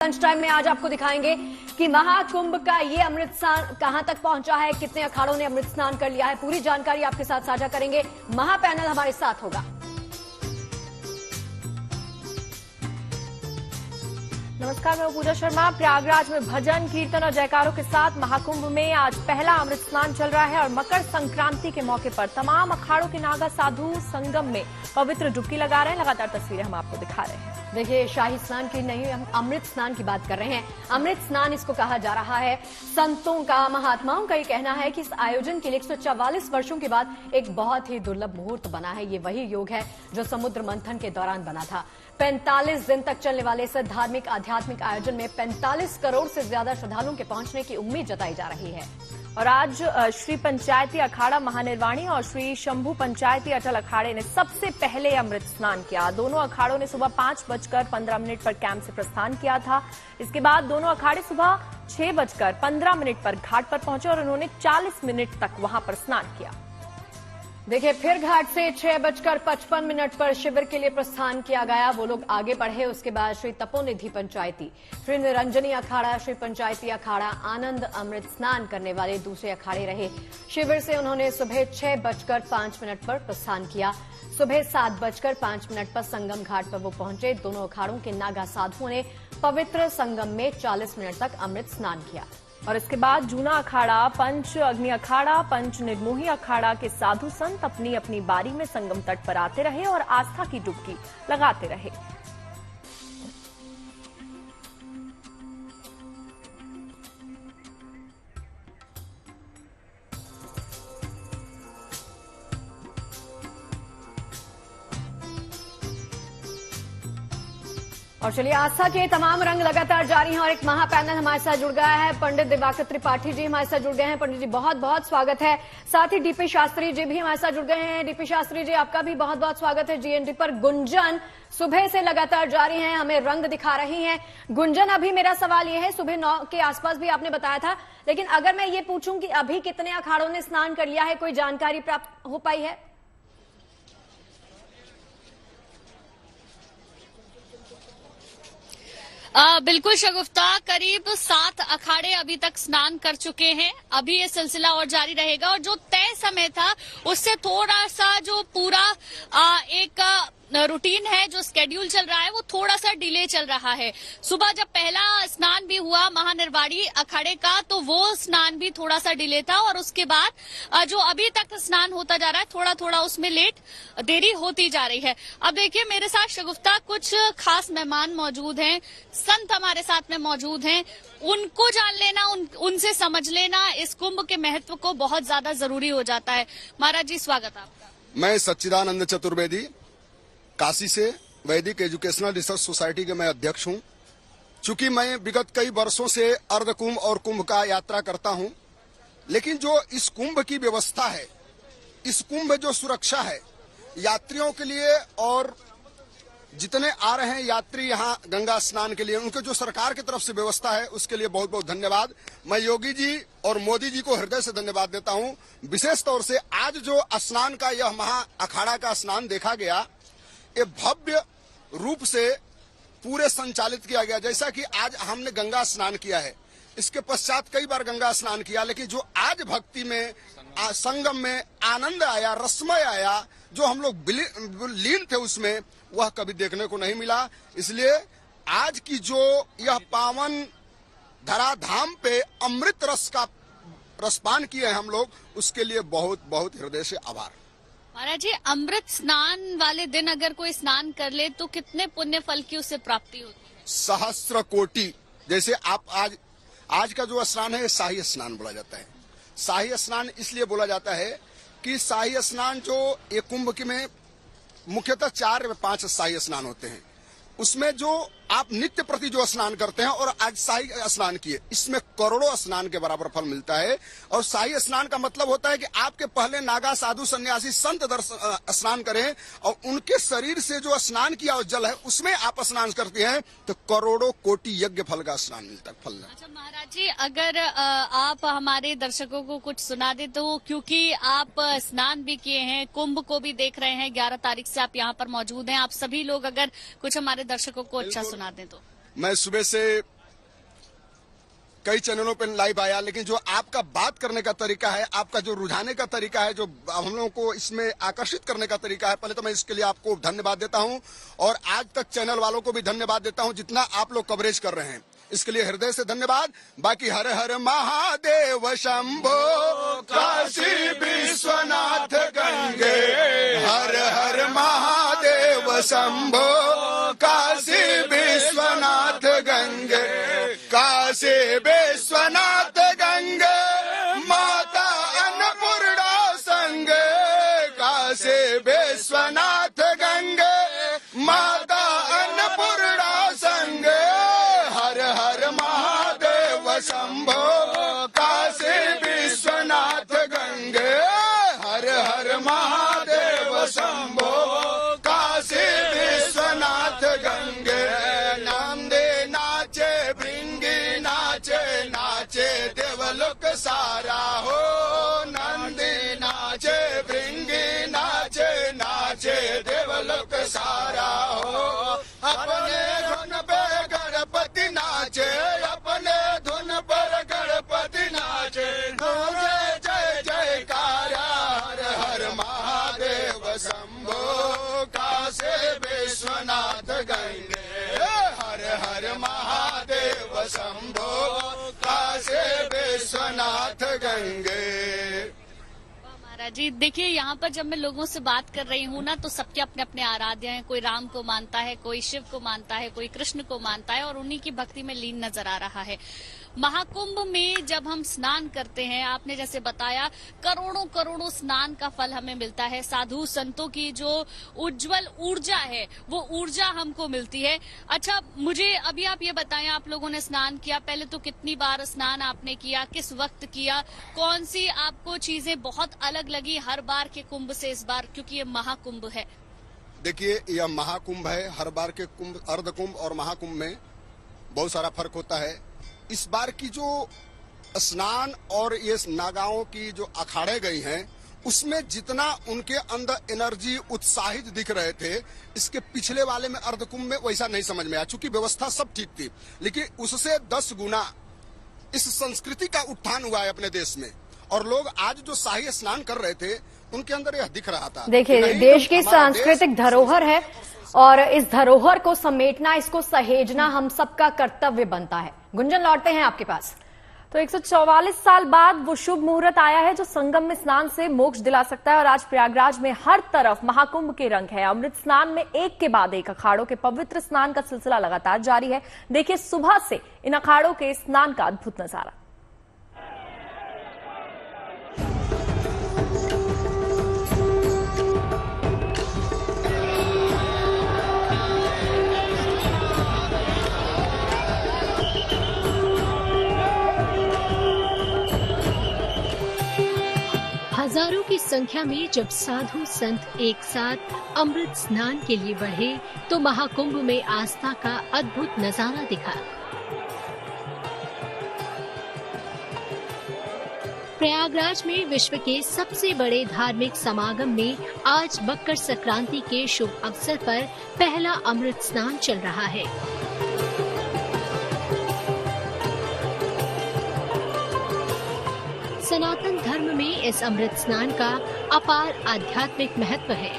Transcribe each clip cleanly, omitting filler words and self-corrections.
Lunch time में आज आपको दिखाएंगे कि महाकुंभ का ये अमृत स्नान कहां तक पहुंचा है, कितने अखाड़ों ने अमृत स्नान कर लिया है। पूरी जानकारी आपके साथ साझा करेंगे। महापैनल हमारे साथ होगा। नमस्कार, मैं पूजा शर्मा। प्रयागराज में भजन कीर्तन और जयकारों के साथ महाकुंभ में आज पहला अमृत स्नान चल रहा है और मकर संक्रांति के मौके पर तमाम अखाड़ों के नागा साधु संगम में पवित्र डुबकी लगा रहे हैं। लगातार तस्वीरें हम आपको दिखा रहे हैं। देखिए, शाही स्नान की नहीं, हम अमृत स्नान की बात कर रहे हैं। अमृत स्नान इसको कहा जा रहा है। संतों का, महात्माओं का ये कहना है कि इस आयोजन के लिए 144 वर्षों के बाद एक बहुत ही दुर्लभ मुहूर्त बना है। ये वही योग है जो समुद्र मंथन के दौरान बना था। 45 दिन तक चलने वाले इस धार्मिक आध्यात्मिक आयोजन में 45 करोड़ से ज्यादा श्रद्धालुओं के पहुंचने की उम्मीद जताई जा रही है। और आज श्री पंचायती अखाड़ा महानिर्वाणी और श्री शंभू पंचायती अटल अखाड़े ने सबसे पहले अमृत स्नान किया। दोनों अखाड़ों ने सुबह 5:15 पर कैंप से प्रस्थान किया था। इसके बाद दोनों अखाड़े सुबह 6:15 पर घाट पर पहुंचे और उन्होंने 40 मिनट तक वहां पर स्नान किया। देखिए, फिर घाट से 6:55 पर शिविर के लिए प्रस्थान किया गया। वो लोग आगे बढ़े। उसके बाद श्री तपोनिधि पंचायती, श्री निरंजनी अखाड़ा, श्री पंचायती अखाड़ा, आनंद अमृत स्नान करने वाले दूसरे अखाड़े रहे। शिविर से उन्होंने सुबह 6:05 पर प्रस्थान किया। सुबह 7:05 पर संगम घाट पर वो पहुंचे। दोनों अखाड़ों के नागा साधुओं ने पवित्र संगम में 40 मिनट तक अमृत स्नान किया। और इसके बाद जूना अखाड़ा, पंच अग्नि अखाड़ा, पंच निर्मोही अखाड़ा के साधु संत अपनी अपनी बारी में संगम तट पर आते रहे और आस्था की डुबकी लगाते रहे। और चलिए, आस्था के तमाम रंग लगातार जारी हैं और एक महापैनल हमारे साथ जुड़ गया है। पंडित दिवाकर त्रिपाठी जी हमारे साथ जुड़ गए हैं। पंडित जी, बहुत बहुत स्वागत है। साथ ही डीपी शास्त्री जी भी हमारे साथ जुड़ गए हैं। डीपी शास्त्री जी, आपका भी बहुत बहुत स्वागत है। जीएनडी पर गुंजन सुबह से लगातार जारी है, हमें रंग दिखा रही हैं गुंजन। अभी मेरा सवाल यह है, सुबह 9 के आसपास भी आपने बताया था, लेकिन अगर मैं ये पूछूं कि अभी कितने अखाड़ों ने स्नान कर लिया है, कोई जानकारी प्राप्त हो पाई है? बिल्कुल शगुफ्ता, करीब 7 अखाड़े अभी तक स्नान कर चुके हैं। अभी ये सिलसिला और जारी रहेगा और जो तय समय था उससे थोड़ा सा जो पूरा एक रूटीन है, जो स्केड्यूल चल रहा है, वो थोड़ा सा डिले चल रहा है। सुबह जब पहला स्नान भी हुआ महानिर्वाणी अखाड़े का, तो वो स्नान भी थोड़ा सा डिले था और उसके बाद जो अभी तक स्नान होता जा रहा है, थोड़ा थोड़ा उसमें देरी होती जा रही है। अब देखिए, मेरे साथ शगुफ्ता कुछ खास मेहमान मौजूद हैं, संत हमारे साथ में मौजूद हैं। उनको जान लेना, उनसे समझ लेना इस कुंभ के महत्व को बहुत ज्यादा जरूरी हो जाता है। महाराज जी, स्वागत आपका। मैं सच्चिदानंद चतुर्वेदी, काशी से वैदिक एजुकेशनल रिसर्च सोसाइटी के मैं अध्यक्ष हूं। चूंकि मैं विगत कई वर्षों से अर्ध कुंभ और कुंभ का यात्रा करता हूं, लेकिन जो इस कुंभ की व्यवस्था है, इस कुंभ जो सुरक्षा है यात्रियों के लिए, और जितने आ रहे हैं यात्री यहां गंगा स्नान के लिए, उनके जो सरकार की तरफ से व्यवस्था है, उसके लिए बहुत बहुत धन्यवाद। मैं योगी जी और मोदी जी को हृदय से धन्यवाद देता हूं। विशेष तौर से आज जो स्नान का यह महा अखाड़ा का स्नान देखा गया, ये भव्य रूप से पूरे संचालित किया गया। जैसा कि आज हमने गंगा स्नान किया है, इसके पश्चात कई बार गंगा स्नान किया, लेकिन जो आज भक्ति में संगम में आनंद आया, रसमय आया, जो हम लोग लीन थे उसमें, वह कभी देखने को नहीं मिला। इसलिए आज की जो यह पावन धराधाम पे अमृत रस का रसपान किए हैं हम लोग, उसके लिए बहुत बहुत हृदय से आभार। महाराज जी, अमृत स्नान वाले दिन अगर कोई स्नान कर ले तो कितने पुण्य फल की उससे प्राप्ति होती है? सहस्त्र कोटि। जैसे आप आज का जो स्नान है, शाही स्नान बोला जाता है। शाही स्नान इसलिए बोला जाता है कि शाही स्नान जो एक कुंभ के में मुख्यतः 4 या 5 शाही स्नान होते हैं, उसमें जो आप नित्य प्रति जो स्नान करते हैं और आज शाही स्नान किए, इसमें करोड़ों स्नान के बराबर फल मिलता है। और शाही स्नान का मतलब होता है कि आपके पहले नागा साधु सन्यासी संत स्नान करें और उनके शरीर से जो स्नान किया और जल है उसमें आप स्नान करते हैं, तो करोड़ों कोटि यज्ञ फल का स्नान मिलता है। फल। अच्छा महाराज जी, अगर आप हमारे दर्शकों को कुछ सुना दे तो, क्योंकि आप स्नान भी किए हैं, कुंभ को भी देख रहे हैं, 11 तारीख से आप यहाँ पर मौजूद हैं, आप सभी लोग अगर कुछ हमारे दर्शकों को अच्छा सुना दें तो। मैं सुबह से कई चैनलों पर लाइव आया, लेकिन जो आपका बात करने का तरीका है, आपका जो रुझाने का तरीका है, जो हम लोगों को इसमें आकर्षित करने का तरीका है, पहले तो मैं इसके लिए आपको धन्यवाद देता हूं और आज तक चैनल वालों को भी धन्यवाद देता हूं जितना आप लोग कवरेज कर रहे हैं, इसके लिए हृदय से धन्यवाद। बाकी हर हर महादेव शंभो काशी विश्वनाथ गंगे, हर हर महादेव शंभो काशी विश्वनाथ गंगे, काशी विश्वनाथ गंगे, माता अन्नपूर्णा संगे, काशी विश्वनाथ गंगे, माता अन्नपूर्णा संगे, हर हर महादेव शंभो काशी विश्वनाथ गंगे, हर हर महादेव शंभो काशी विश्वनाथ गंगे। नंदे नाचे भृंगी नाचे, नाचे देवलोक सारा हो, नंदी नाचे भृंगी नाचे, नाचे देवलोक सारा हो, अपने धुन पे गणपति नाचे, अपने धुन पर गणपति नाचे, जय जय जयकारा, हर हर महादेव शंभो काशी विश्वनाथ गंगे, हर हर महादेव शंभो काशी विश्वनाथ गंगे। महाराज जी, देखिए यहाँ पर जब मैं लोगों से बात कर रही हूँ ना, तो सबके अपने अपने आराध्य हैं। कोई राम को मानता है, कोई शिव को मानता है, कोई कृष्ण को मानता है और उन्हीं की भक्ति में लीन नजर आ रहा है। महाकुंभ में जब हम स्नान करते हैं, आपने जैसे बताया, करोड़ों करोड़ों स्नान का फल हमें मिलता है। साधु संतों की जो उज्जवल ऊर्जा है, वो ऊर्जा हमको मिलती है। अच्छा, मुझे अभी आप ये बताएं, आप लोगों ने स्नान किया, पहले तो कितनी बार स्नान आपने किया, किस वक्त किया, कौन सी आपको चीजें बहुत अलग लगी हर बार के कुंभ से इस बार, क्योंकि ये महाकुंभ है? देखिए, यह महाकुंभ है। हर बार के कुंभ, अर्ध कुंभ और महाकुंभ में बहुत सारा फर्क होता है। इस बार की जो स्नान और ये नागाओं की जो अखाड़े गई हैं, उसमें जितना उनके अंदर एनर्जी उत्साहित दिख रहे थे, इसके पिछले वाले में अर्धकुंभ में वैसा नहीं समझ में आया। चूंकि व्यवस्था सब ठीक थी, लेकिन उससे 10 गुना इस संस्कृति का उत्थान हुआ है अपने देश में, और लोग आज जो शाही स्नान कर रहे थे उनके अंदर यह दिख रहा था। देखिए, देश की सांस्कृतिक धरोहर है और इस धरोहर को समेटना, इसको सहेजना हम सबका कर्तव्य बनता है। गुंजन, लौटते हैं आपके पास। तो 144 साल बाद वो शुभ मुहूर्त आया है जो संगम में स्नान से मोक्ष दिला सकता है और आज प्रयागराज में हर तरफ महाकुंभ के रंग है। अमृत स्नान में एक के बाद एक अखाड़ों के पवित्र स्नान का सिलसिला लगातार जारी है। देखिए सुबह से इन अखाड़ों के स्नान का अद्भुत नजारा। हजारों की संख्या में जब साधु संत एक साथ अमृत स्नान के लिए बढ़े तो महाकुंभ में आस्था का अद्भुत नजारा दिखा। प्रयागराज में विश्व के सबसे बड़े धार्मिक समागम में आज मकर संक्रांति के शुभ अवसर पर पहला अमृत स्नान चल रहा है। सनातन धर्म में इस अमृत स्नान का अपार आध्यात्मिक महत्व है।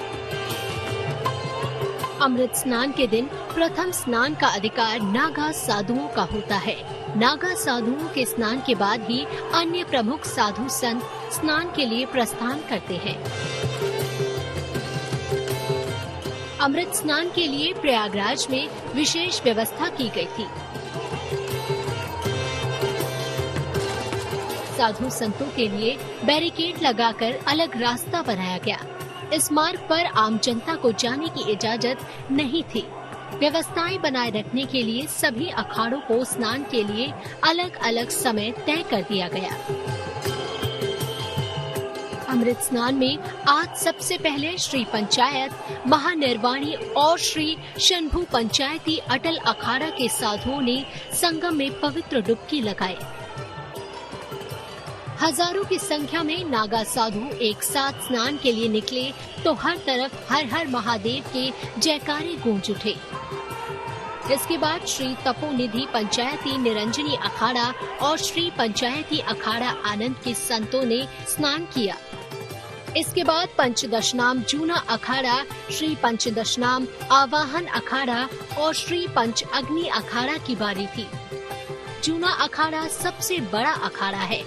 अमृत स्नान के दिन प्रथम स्नान का अधिकार नागा साधुओं का होता है। नागा साधुओं के स्नान के बाद ही अन्य प्रमुख साधु संत स्नान के लिए प्रस्थान करते हैं। अमृत स्नान के लिए प्रयागराज में विशेष व्यवस्था की गई थी। साधु संतों के लिए बैरिकेड लगाकर अलग रास्ता बनाया गया। इस मार्ग पर आम जनता को जाने की इजाजत नहीं थी। व्यवस्थाएं बनाए रखने के लिए सभी अखाड़ों को स्नान के लिए अलग अलग समय तय कर दिया गया। अमृत स्नान में आज सबसे पहले श्री पंचायत, महानिर्वाणी और श्री शंभू पंचायती अटल अखाड़ा के साधुओं ने संगम में पवित्र डुबकी लगाई। हजारों की संख्या में नागा साधु एक साथ स्नान के लिए निकले तो हर तरफ हर हर महादेव के जयकारे गूंज उठे। इसके बाद श्री तपोनिधि पंचायती निरंजनी अखाड़ा और श्री पंचायती अखाड़ा आनंद के संतों ने स्नान किया। इसके बाद पंचदशनाम जूना अखाड़ा, श्री पंचदशनाम आवाहन अखाड़ा और श्री पंच अग्नि अखाड़ा की बारी थी। जूना अखाड़ा सबसे बड़ा अखाड़ा है।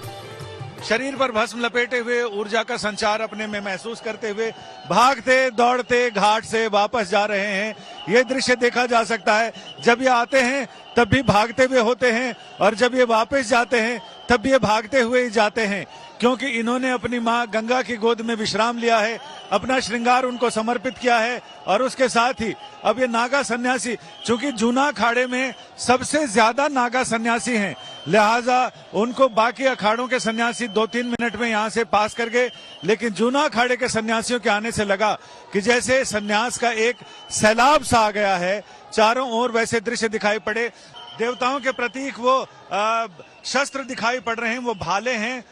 शरीर पर भस्म लपेटे हुए ऊर्जा का संचार अपने में महसूस करते हुए भागते दौड़ते घाट से वापस जा रहे हैं। ये दृश्य देखा जा सकता है। जब ये आते हैं तब भी भागते हुए होते हैं और जब ये वापस जाते हैं तब भी ये भागते हुए ही जाते हैं, क्योंकि इन्होंने अपनी माँ गंगा की गोद में विश्राम लिया है, अपना श्रृंगार उनको समर्पित किया है। और उसके साथ ही अब ये नागा सन्यासी, चूंकि जूना अखाड़े में सबसे ज्यादा नागा सन्यासी हैं, लिहाजा उनको बाकी अखाड़ों के सन्यासी 2-3 मिनट में यहाँ से पास कर गए, लेकिन जूना अखाड़े के सन्यासियों के आने से लगा कि जैसे सन्यास का एक सैलाब सा आ गया है। चारों ओर वैसे दृश्य दिखाई पड़े। देवताओं के प्रतीक वो शस्त्र दिखाई पड़ रहे हैं, वो भाले हैं,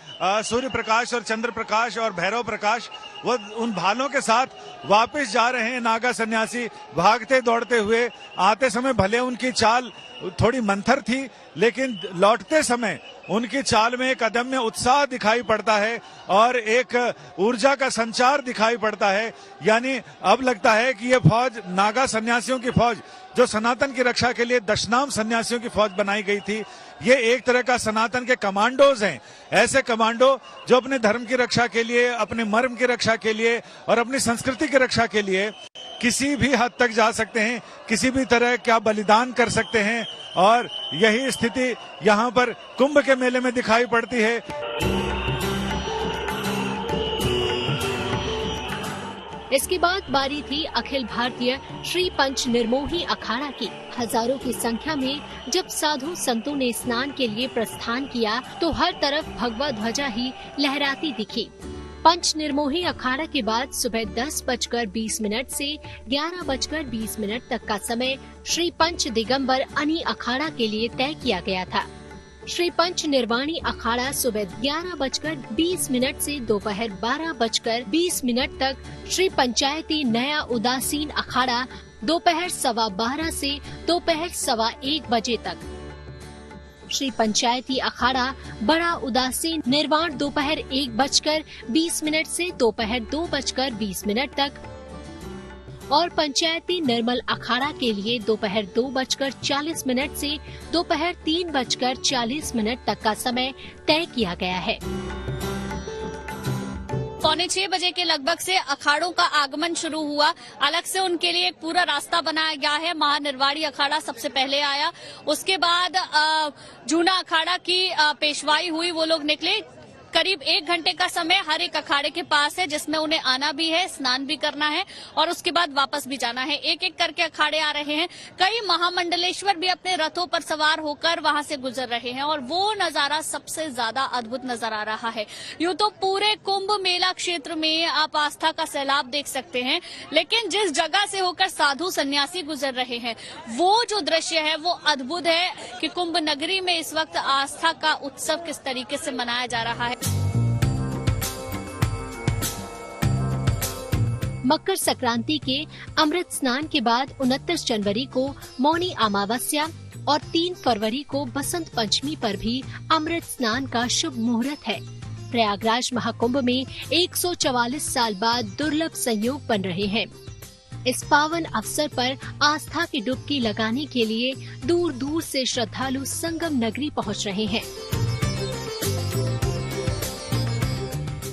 सूर्य प्रकाश और चंद्र प्रकाश और भैरव प्रकाश। वो उन भालों के साथ वापस जा रहे हैं नागा सन्यासी भागते दौड़ते हुए। आते समय भले उनकी चाल थोड़ी मंथर थी, लेकिन लौटते समय उनकी चाल में एक अदम्य उत्साह दिखाई पड़ता है और एक ऊर्जा का संचार दिखाई पड़ता है। यानी अब लगता है कि ये फौज नागा सन्यासियों की फौज, जो सनातन की रक्षा के लिए दशनाम सन्यासियों की फौज बनाई गई थी, ये एक तरह का सनातन के कमांडोज हैं। ऐसे कमांडो जो अपने धर्म की रक्षा के लिए, अपने मर्म की रक्षा के लिए और अपनी संस्कृति की रक्षा के लिए किसी भी हद तक जा सकते हैं, किसी भी तरह का बलिदान कर सकते हैं। और यही स्थिति यहाँ पर कुंभ के मेले में दिखाई पड़ती है। इसके बाद बारी थी अखिल भारतीय श्री पंच निर्मोही अखाड़ा की। हजारों की संख्या में जब साधु संतों ने स्नान के लिए प्रस्थान किया तो हर तरफ भगवा ध्वजा ही लहराती दिखी। पंच निर्मोही अखाड़ा के बाद सुबह 10:20 से 11:20 तक का समय श्री पंच दिगंबर अनी अखाड़ा के लिए तय किया गया था। श्री पंच निर्वाणी अखाड़ा सुबह 11:20 से दोपहर 12:20 तक, श्री पंचायती नया उदासीन अखाड़ा दोपहर 12:15 से दोपहर 1:15 बजे तक, श्री पंचायती अखाड़ा बड़ा उदासीन निर्वाण दोपहर 1:20 से दोपहर 2:20 तक और पंचायती निर्मल अखाड़ा के लिए दोपहर 2:40 से दोपहर 3:40 तक का समय तय किया गया है। 5:45 बजे के लगभग से अखाड़ों का आगमन शुरू हुआ। अलग से उनके लिए एक पूरा रास्ता बनाया गया है। महानिर्वाणी अखाड़ा सबसे पहले आया, उसके बाद जूना अखाड़ा की पेशवाई हुई। वो लोग निकले। करीब 1 घंटे का समय हर एक अखाड़े के पास है, जिसमें उन्हें आना भी है, स्नान भी करना है और उसके बाद वापस भी जाना है। एक एक करके अखाड़े आ रहे हैं। कई महामंडलेश्वर भी अपने रथों पर सवार होकर वहां से गुजर रहे हैं और वो नजारा सबसे ज्यादा अद्भुत नजर आ रहा है। यूं तो पूरे कुंभ मेला क्षेत्र में आप आस्था का सैलाब देख सकते हैं, लेकिन जिस जगह से होकर साधु सन्यासी गुजर रहे हैं, वो जो दृश्य है वो अद्भुत है कि कुंभ नगरी में इस वक्त आस्था का उत्सव किस तरीके से मनाया जा रहा है। मकर संक्रांति के अमृत स्नान के बाद 29 जनवरी को मौनी अमावस्या और 3 फरवरी को बसंत पंचमी पर भी अमृत स्नान का शुभ मुहूर्त है। प्रयागराज महाकुंभ में 144 साल बाद दुर्लभ संयोग बन रहे हैं। इस पावन अवसर पर आस्था की डुबकी लगाने के लिए दूर दूर से श्रद्धालु संगम नगरी पहुंच रहे हैं।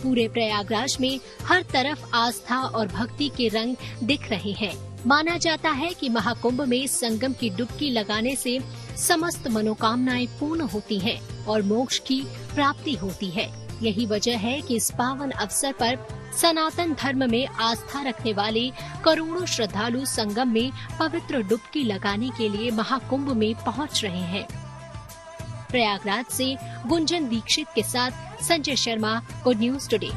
पूरे प्रयागराज में हर तरफ आस्था और भक्ति के रंग दिख रहे हैं। माना जाता है कि महाकुंभ में संगम की डुबकी लगाने से समस्त मनोकामनाएं पूर्ण होती हैं और मोक्ष की प्राप्ति होती है। यही वजह है कि इस पावन अवसर पर सनातन धर्म में आस्था रखने वाले करोड़ों श्रद्धालु संगम में पवित्र डुबकी लगाने के लिए महाकुंभ में पहुंच रहे हैं। प्रयागराज से गुंजन दीक्षित के साथ Sanjay Sharma, good news today.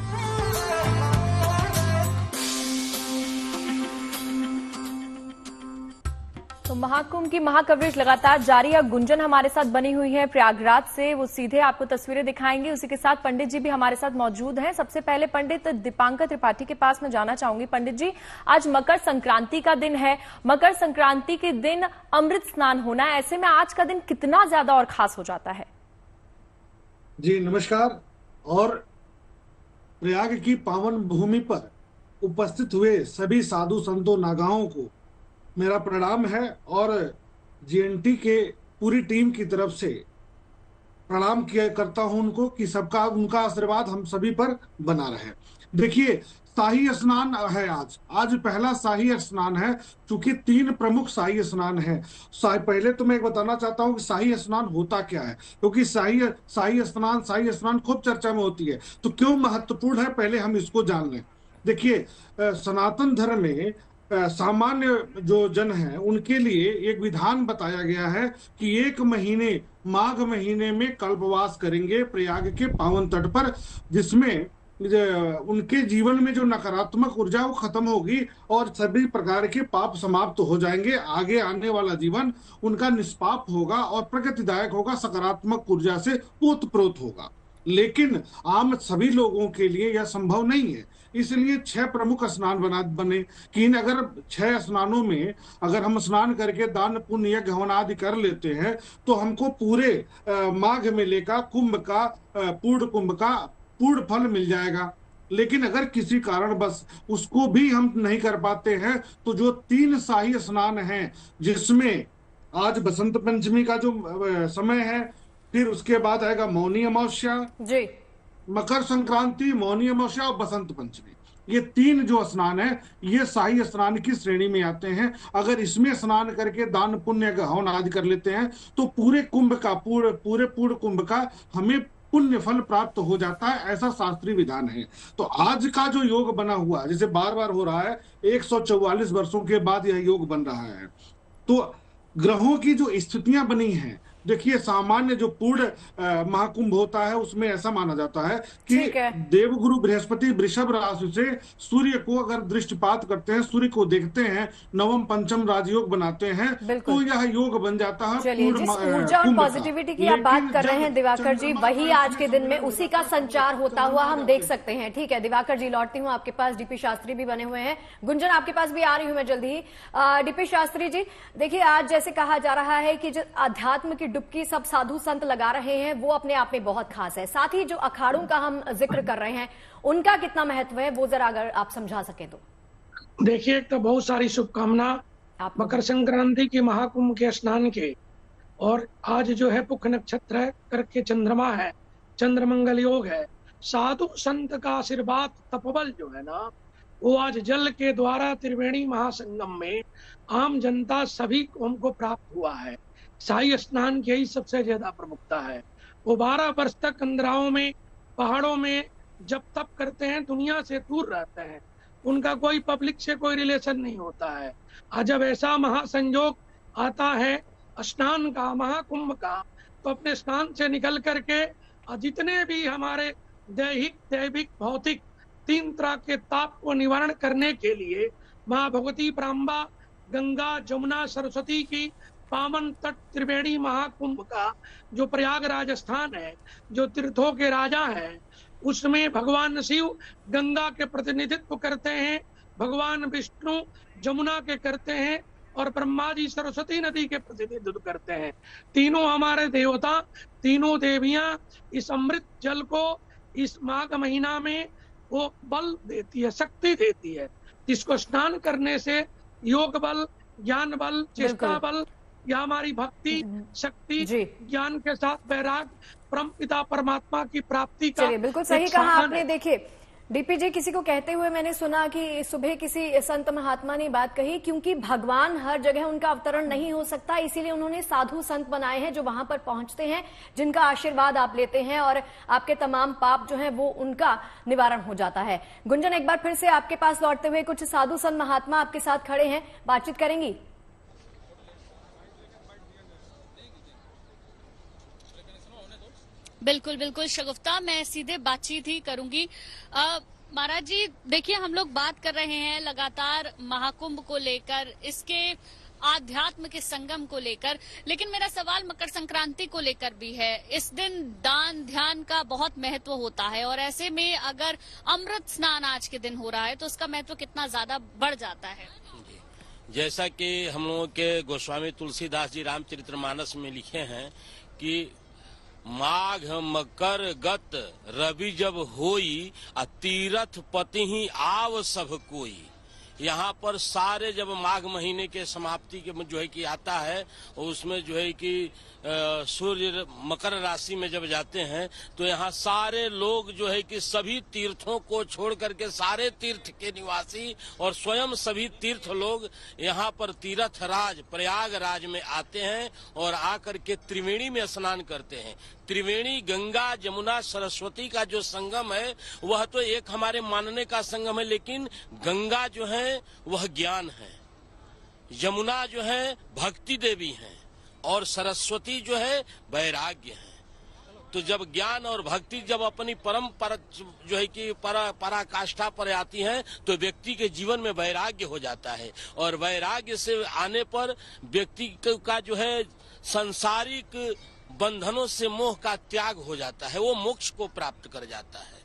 तो महाकुंभ की महाकवरेज लगातार जारी है। गुंजन हमारे साथ बनी हुई है प्रयागराज से, वो सीधे आपको तस्वीरें दिखाएंगे। उसी के साथ पंडित जी भी हमारे साथ मौजूद हैं। सबसे पहले पंडित दीपांकर त्रिपाठी के पास मैं जाना चाहूंगी। पंडित जी, आज मकर संक्रांति का दिन है। मकर संक्रांति के दिन अमृत स्नान होना है, ऐसे में आज का दिन कितना ज्यादा और खास हो जाता है? जी नमस्कार। और प्रयाग की पावन भूमि पर उपस्थित हुए सभी साधु संतों नागाओं को मेरा प्रणाम है और जीएनटी के पूरी टीम की तरफ से प्रणाम किया करता हूं उनको कि सबका उनका आशीर्वाद हम सभी पर बना रहे। देखिए, शाही स्नान है आज पहला शाही स्नान है, चूंकि 3 प्रमुख शाही स्नान है। पहले तो मैं बताना चाहता हूं कि शाही स्नान होता क्या है, क्योंकि शाही स्नान खूब चर्चा में होती है, तो क्यों महत्वपूर्ण है पहले हम इसको जान लें। देखिए, सनातन धर्म में सामान्य जो जन है उनके लिए एक विधान बताया गया है कि 1 महीने माघ महीने में कल्पवास करेंगे प्रयाग के पावन तट पर, जिसमें उनके जीवन में जो नकारात्मक ऊर्जा वो खत्म होगी और सभी प्रकार के पाप समाप्त हो जाएंगे। आगे आने वाला जीवन उनका निष्पाप होगा और प्रगतिदायक होगा, सकारात्मक ऊर्जा से ओतप्रोत होगा। लेकिन आम सभी लोगों के लिए यह संभव नहीं है, इसलिए 6 प्रमुख स्नान बने कि अगर 6 स्नानों में अगर हम स्नान करके दान पुण्य यज्ञ हवन आदि कर लेते हैं तो हमको पूरे माघ मेले का पूर्ण कुंभ का पूर्ण फल मिल जाएगा। लेकिन अगर किसी कारण बस उसको भी हम नहीं कर पाते हैं तो जो 3 शाही स्नान हैं, जिसमें आज बसंत पंचमी का जो समय है, फिर उसके बाद आएगा मौनी अमावस्या जी, मकर संक्रांति, मौनी अमावस्या और बसंत पंचमी, ये 3 जो स्नान है ये शाही स्नान की श्रेणी में आते हैं। अगर इसमें स्नान करके दान पुण्य हवन आदि कर लेते हैं तो पूरे पूर्ण कुंभ का हमें पुण्य फल प्राप्त हो जाता है, ऐसा शास्त्रीय विधान है। तो आज का जो योग बना हुआ, जैसे बार हो रहा है, 144 वर्षों के बाद यह योग बन रहा है, तो ग्रहों की जो स्थितियां बनी हैं, देखिए सामान्य जो पूर्ण महाकुंभ होता है उसमें ऐसा माना जाता है कि देवगुरु बृहस्पति वृषभ राशि से सूर्य को अगर दृष्टिपात करते हैं, सूर्य को देखते हैं, नवम पंचम राजयोग बनाते हैं, तो यह योग बन जाता है। ऊर्जा और पॉजिटिविटी की आप बात कर रहे हैं दिवाकर जी, वही आज के दिन में उसी का संचार होता हुआ हम देख सकते हैं। ठीक है दिवाकर जी, लौटती हूँ आपके पास। डीपी शास्त्री भी बने हुए हैं। गुंजन आपके पास भी आ रही हूँ मैं जल्दी ही। डीपी शास्त्री जी, देखिए आज जैसे कहा जा रहा है कि जो अध्यात्म की डुबकी सब साधु संत लगा रहे हैं वो अपने आप में बहुत खास है, साथ ही जो अखाड़ों का हम जिक्र कर रहे हैं उनका कितना महत्व है वो जरा अगर आप समझा सके तो। देखिए, एक तो बहुत सारी शुभकामना मकर संक्रांति की महाकुंभ के स्नान के, और आज जो है पुख नक्षत्र है, करके चंद्रमा है, चंद्रमंगल योग है, साधु संत का आशीर्वाद तपबल जो है ना वो आज जल के द्वारा त्रिवेणी महासंगम में आम जनता सभी को हमको प्राप्त हुआ है। शाही स्नान की ही सबसे ज्यादा प्रमुखता है। वो 12 वर्ष तक अंधराओं में पहाड़ों में जब तप करते हैं, दुनिया से दूर रहते हैं, उनका कोई पब्लिक से कोई रिलेशन नहीं होता है। आज जब ऐसा महासंयोग आता है स्नान का, महाकुंभ का, तो अपने स्नान से निकल करके जितने भी हमारे दैविक भौतिक 3 तरह के ताप को निवारण करने के लिए माँ भगवती प्राम्बा, गंगा, जमुना, सरस्वती की पावन तट त्रिवेणी महाकुंभ का जो प्रयाग राजस्थान है, जो तीर्थों के राजा हैं, उसमें भगवान शिव गंगा के प्रतिनिधित्व करते हैं, भगवान विष्णु जमुना के करते हैं और ब्रह्मा जी सरस्वती नदी के प्रतिनिधित्व करते हैं। तीनों हमारे देवता, तीनों देवियां इस अमृत जल को इस माघ महीना में वो बल देती है, शक्ति देती है, जिसको स्नान करने से योग बल, ज्ञान बल, चेष्टा बल या हमारी भक्ति शक्ति ज्ञान के साथ वैराग परमपिता परमात्मा की प्राप्ति का। चलिए, बिल्कुल सही कहा आपने। देखिए डीपी जी, किसी को कहते हुए मैंने सुना कि सुबह किसी संत महात्मा ने बात कही, क्योंकि भगवान हर जगह उनका अवतरण नहीं हो सकता, इसीलिए उन्होंने साधु संत बनाए हैं जो वहां पर पहुंचते हैं, जिनका आशीर्वाद आप लेते हैं और आपके तमाम पाप जो हैं वो उनका निवारण हो जाता है। गुंजन, एक बार फिर से आपके पास लौटते हुए, कुछ साधु संत महात्मा आपके साथ खड़े हैं, बातचीत करेंगी? बिल्कुल बिल्कुल शगुफ्ता, मैं सीधे बातचीत ही करूंगी। महाराज जी, देखिए हम लोग बात कर रहे हैं लगातार महाकुंभ को लेकर, इसके आध्यात्म के संगम को लेकर, लेकिन मेरा सवाल मकर संक्रांति को लेकर भी है। इस दिन दान ध्यान का बहुत महत्व होता है और ऐसे में अगर अमृत स्नान आज के दिन हो रहा है तो उसका महत्व कितना ज्यादा बढ़ जाता है। जैसा कि हम लोगों के गोस्वामी तुलसीदास जी रामचरितमानस में लिखे हैं कि माघ मकर गत रवि जब होई तीरथ पति ही आव सब कोई। यहाँ पर सारे जब माघ महीने के समाप्ति के जो है कि आता है और उसमें जो है कि सूर्य मकर राशि में जब जाते हैं तो यहाँ सारे लोग जो है कि सभी तीर्थों को छोड़ करके सारे तीर्थ के निवासी और स्वयं सभी तीर्थ लोग यहाँ पर तीर्थराज प्रयागराज में आते हैं और आकर के त्रिवेणी में स्नान करते हैं। त्रिवेणी गंगा जमुना सरस्वती का जो संगम है वह तो एक हमारे मानने का संगम है, लेकिन गंगा जो है वह ज्ञान है, यमुना जो है भक्ति देवी है और सरस्वती जो है वैराग्य है। तो जब ज्ञान और भक्ति जब अपनी परम पर जो है कि पराकाष्ठा पर आती हैं तो व्यक्ति के जीवन में वैराग्य हो जाता है और वैराग्य से आने पर व्यक्ति का जो है सांसारिक बंधनों से मोह का त्याग हो जाता है, वो मोक्ष को प्राप्त कर जाता है।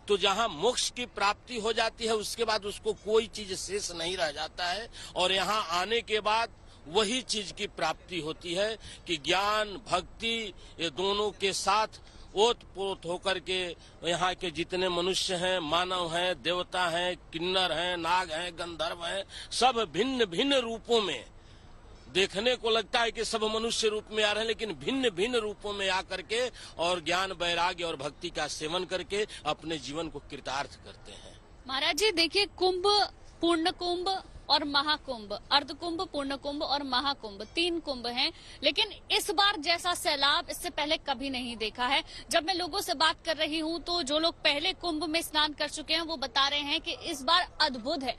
तो जहाँ मोक्ष की प्राप्ति हो जाती है उसके बाद उसको कोई चीज शेष नहीं रह जाता है और यहाँ आने के बाद वही चीज की प्राप्ति होती है कि ज्ञान भक्ति ये दोनों के साथ ओतप्रोत होकर के यहाँ के जितने मनुष्य हैं, मानव हैं, देवता हैं, किन्नर हैं, नाग हैं, गंधर्व हैं, सब भिन्न भिन्न रूपों में देखने को लगता है कि सब मनुष्य रूप में आ रहे हैं, लेकिन भिन्न भिन्न रूपों में आकर के और ज्ञान वैराग्य और भक्ति का सेवन करके अपने जीवन को कृतार्थ करते हैं। महाराज जी देखिए, कुंभ, पूर्ण कुंभ और महाकुंभ, अर्ध कुंभ, पूर्ण कुंभ और महाकुंभ, 3 कुंभ हैं, लेकिन इस बार जैसा सैलाब इससे पहले कभी नहीं देखा है। जब मैं लोगों से बात कर रही हूँ तो जो लोग पहले कुंभ में स्नान कर चुके हैं वो बता रहे हैं कि इस बार अद्भुत है।